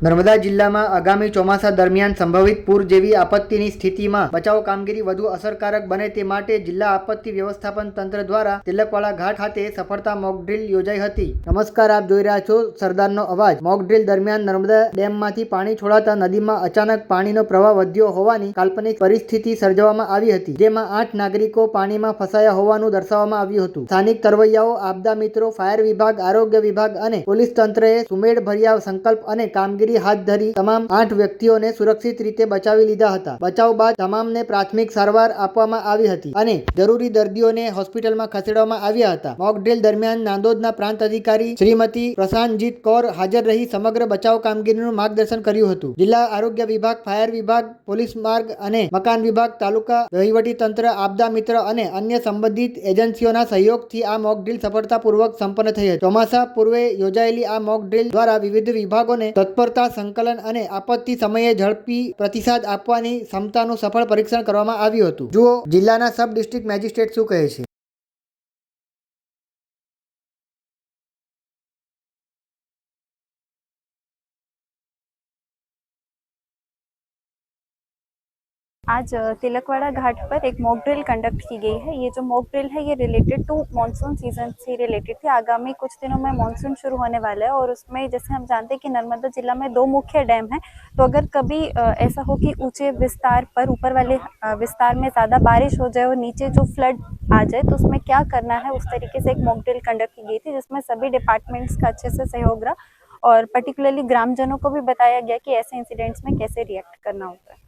નર્મદા જિલ્લામાં આગામી ચોમાસા દરમિયાન સંભવિત પૂર જેવી આપત્તિની સ્થિતિમાં બચાવ કામગીરી વધુ અસરકારક બને તે માટે જિલ્લા આપત્તિ વ્યવસ્થાપન તંત્ર દ્વારા તિલકવાડા ઘાટ ખાતે સફળતા મોક ડ્રીલ યોજાઈ હતી। નમસ્કાર, આપ જોઈ રહ્યા છો સરદારનો અવાજ। મોક ડ્રીલ દરમિયાન નર્મદા ડેમમાંથી પાણી છોડાતા નદીમાં અચાનક પાણીનો પ્રવાહ વધ્યો હોવાની કાલ્પનિક પરિસ્થિતિ સર્જવામાં આવી હતી, જેમાં 8 નાગરિકો પાણીમાં ફસાયા હોવાનું દર્શાવવામાં આવ્યું હતું। સ્થાનિક તરવૈયાઓ, આપદા મિત્રો, ફાયર વિભાગ, આરોગ્ય વિભાગ અને પોલીસ તંત્રએ સુમેળભર્યા સંકલ્પ અને કામગીરી હાથ ધરી તમામ 8 વ્યક્તિઓને સુરક્ષિત રીતે બચાવી લીધા હતા। બચાવ બાદ તમામને પ્રાથમિક સારવાર આપવામાં આવી હતી અને જરૂરી દર્દીઓને હોસ્પિટલમાં ખસેડવામાં આવ્યા હતા। મોક ડ્રીલ દરમિયાન નાંદોદના પ્રાંત અધિકારી શ્રીમતી પ્રશાંતજીત કૌર હાજર રહી સમગ્ર બચાવ કામગીરીનું માર્ગદર્શન કર્યું હતું। જિલ્લા આરોગ્ય વિભાગ, ફાયર વિભાગ, પોલીસ માર્ગ અને મકાન વિભાગ, તાલુકા વહીવટી તંત્ર, આપદા મિત્ર અને અન્ય સંબંધિત એજન્સીઓના સહયોગથી આ મોક ડ્રીલ સફળતાપૂર્વક સંપન્ન થઈ હતી। ચોમાસા પૂર્વે યોજાયેલી આ મોક ડ્રીલ દ્વારા વિવિધ વિભાગોને તત્પરતા, સંકલન અને આપત્તિ સમયે ઝડપી પ્રતિસાદ આપવાની ક્ષમતાનું સફળ પરીક્ષણ કરવામાં આવ્યું હતું। જુઓ જિલ્લાના સબ ડિસ્ટ્રિક્ટ મેજિસ્ટ્રેટ શું કહે છે। आज तिलकवाड़ा घाट पर एक मॉक ड्रिल कंडक्ट की गई है। ये जो मॉक ड्रिल है ये रिलेटेड टू मॉनसून सीजन से रिलेटेड थी। आगामी कुछ दिनों में मॉनसून शुरू होने वाला है और उसमें जैसे हम जानते हैं कि नर्मदा जिला में 2 मुख्य डैम हैं, तो अगर कभी ऐसा हो कि ऊंचे विस्तार पर, ऊपर वाले विस्तार में ज़्यादा बारिश हो जाए और नीचे जो फ्लड आ जाए तो उसमें क्या करना है, उस तरीके से एक मॉक ड्रिल कंडक्ट की गई थी, जिसमें सभी डिपार्टमेंट्स का अच्छे से सहयोग रहा और पर्टिकुलरली ग्रामजनों को भी बताया गया कि ऐसे इंसिडेंट्स में कैसे रिएक्ट करना होता है।